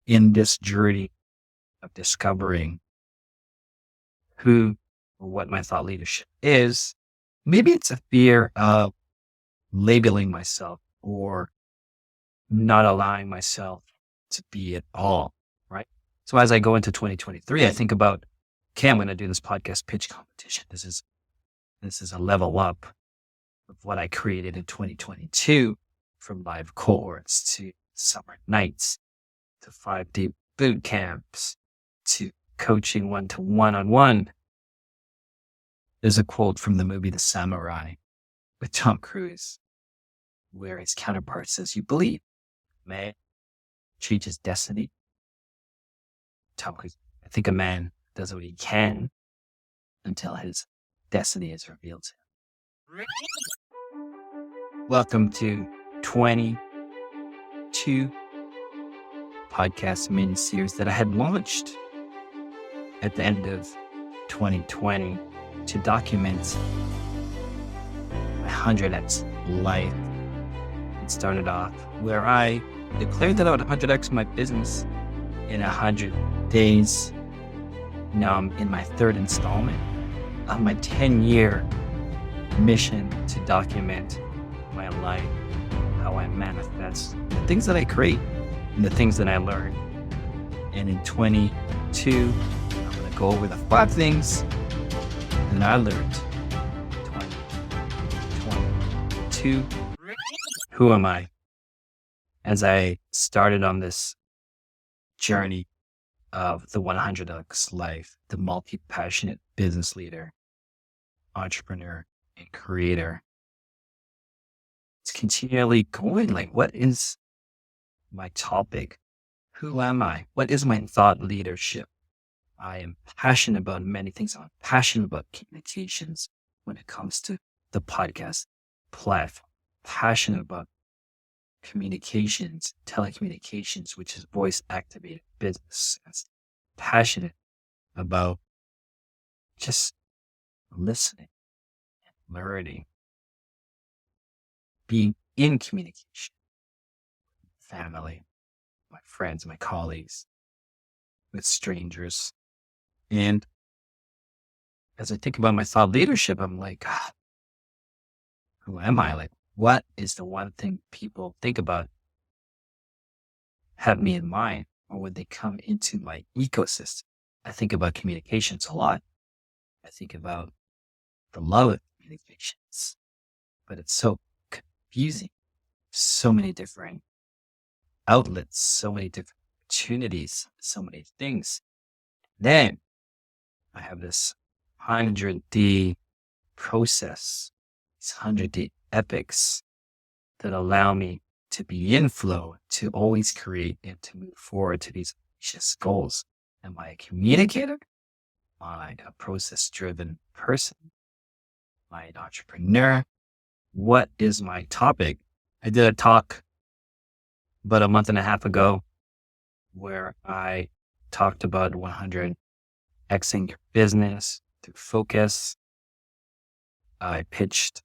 in this journey of discovering who or what my thought leadership is, maybe it's a fear of labeling myself or not allowing myself to be at all, right? So as I go into 2023, I think about, okay, I'm going to do this podcast pitch competition. This is a level up of what I created in 2022, from live cohorts to summer nights to 5-day boot camps to coaching one-to-one-on-one. There's a quote from the movie The Samurai with Tom Cruise, where his counterpart says, "You believe man change his destiny." Tom Cruise, I think a man does what he can until his destiny is revealed to him. Welcome to 22 podcast mini-series that I had launched at the end of 2020 to document my 100x life. It started off where I declared that I would 100x my business in 100 days. Now I'm in my third installment of my 10-year mission to document my life, how I manifest the things that I create and the things that I learn. And in 22, I'm going to go over the 5 things that I learned. 2022. Who am I? As I started on this journey of the 100x life, the multi-passionate business leader, entrepreneur, and creator, it's continually going like, what is my topic? Who am I? What is my thought leadership? I am passionate about many things. I'm passionate about communications when it comes to the podcast platform. Passionate about communications, telecommunications, which is voice activated business. Passionate about just listening and learning, being in communication, family, my friends, my colleagues, with strangers. And as I think about my thought leadership, I'm like, God, who am I? Like, what is the one thing people think about, have me in mind, or when they come into my ecosystem? I think about communications a lot. I think about the love of communications, but it's so confusing. So many different outlets, so many different opportunities, so many things. Then I have this 100-day process, these 100-day epics that allow me to be in flow, to always create and to move forward to these ambitious goals. Am I a communicator? Am I a process-driven person? Am I an entrepreneur? What is my topic? I did a talk about a month and a half ago where I talked about 100xing your business through focus. I pitched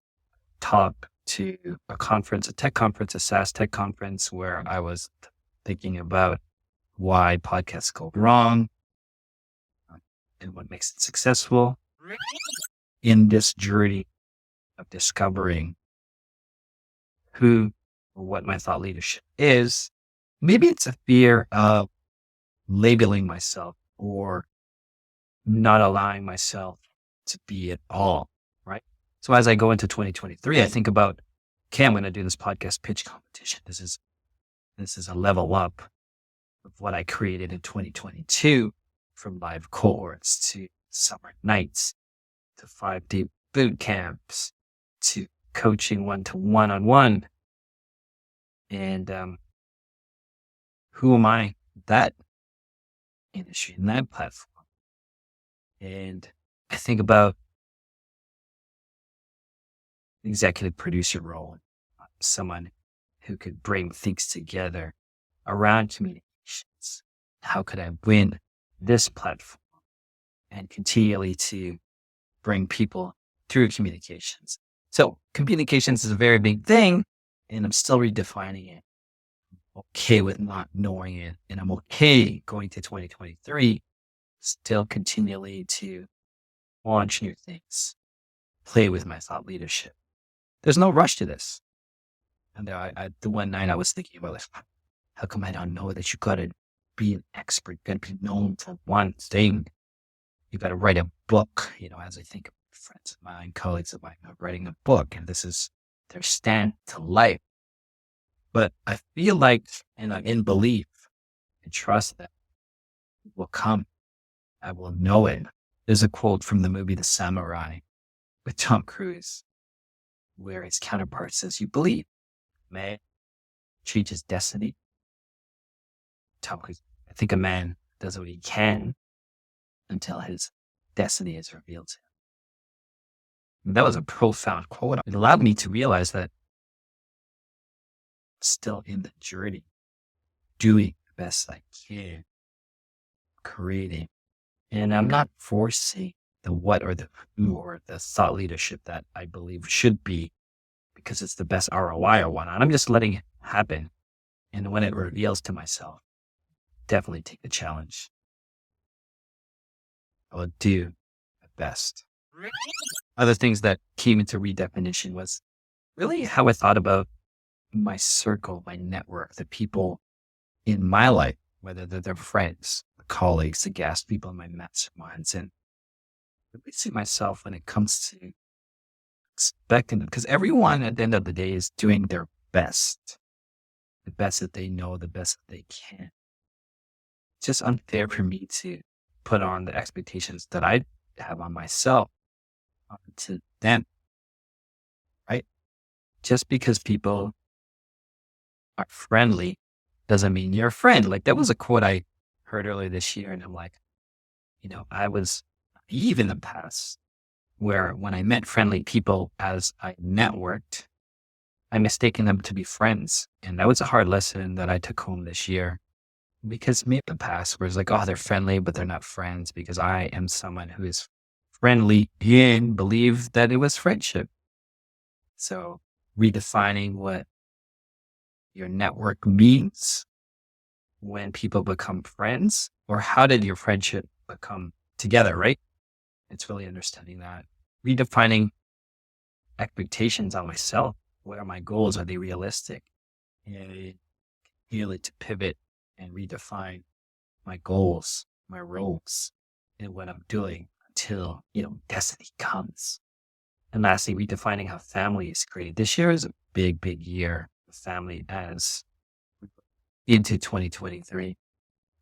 talk to a conference, a tech conference, a SaaS tech conference, where I was thinking about why podcasts go wrong and what makes it successful in this journey of discovering who or what my thought leadership is. Maybe it's a fear of labeling myself or not allowing myself to be at all, right? So as I go into 2023, I think about, okay, I'm going to do this podcast pitch competition. This is a level up of what I created in 2022, from live cohorts to summer nights to 5-day boot camps to coaching one-to-one-on-one. And who am I? That industry and that platform. And I think about the executive producer role, someone who could bring things together around communications. How could I win this platform and continually to bring people through communications? So communications is a very big thing, and I'm still redefining it. okay with not knowing it. And I'm okay going to 2023, still continually to launch new things, play with my thought leadership. There's no rush to this. And the one night I was thinking about, like, how come I don't know that you got to be an expert, got to be known for one thing? You got to write a book, as I think of friends of mine, colleagues of mine, are writing a book, and this is their stand to life. But I feel like, and I'm in belief and trust that it will come. I will know it. There's a quote from the movie The Samurai with Tom Cruise, where his counterpart says, "You believe, man, treat his destiny." Tom Cruise, I think a man does what he can until his destiny is revealed to him. That was a profound quote. It allowed me to realize that I'm still in the journey, doing the best I can, creating. And I'm not forcing the what or the who or the thought leadership that I believe should be because it's the best ROI or whatnot. I'm just letting it happen. And when it reveals to myself, definitely take the challenge. I will do my best. Other things that came into redefinition was really how I thought about my circle, my network, the people in my life, whether they're friends, the colleagues, the guests, people in my masterminds, and really see myself when it comes to expecting them. Because everyone at the end of the day is doing their best, the best that they know, the best that they can. It's just unfair for me to put on the expectations that I have on myself to them, right? Just because people are friendly doesn't mean you're a friend. Like, that was a quote I heard earlier this year, and I'm like, I was naive in the past where when I met friendly people as I networked, I mistaken them to be friends. And that was a hard lesson that I took home this year, because me in the past was like, oh, they're friendly, but they're not friends, because I am someone who is friendly and believe that it was friendship. So redefining what your network means when people become friends, or how did your friendship become together, right? It's really understanding that. Redefining expectations on myself. What are my goals? Are they realistic? And really to pivot and redefine my goals, my roles, and what I'm doing until, destiny comes. And lastly, redefining how family is created. This year is a big, big year for family as into 2023,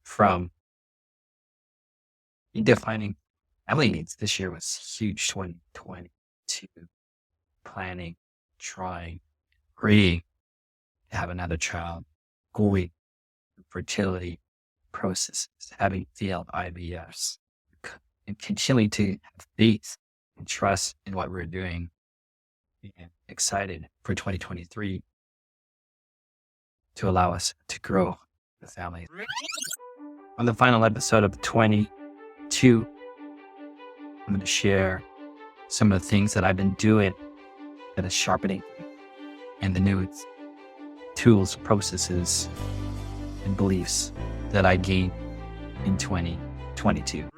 from redefining family needs. This year was huge. 2022, planning, trying, agreeing to have another child, going fertility processes, having failed IVFs, and continuing to have faith and trust in what we're doing, and excited for 2023 to allow us to grow the family. On the final episode of 22, I'm going to share some of the things that I've been doing that is sharpening, and the new tools, processes, and beliefs that I gained in 2022.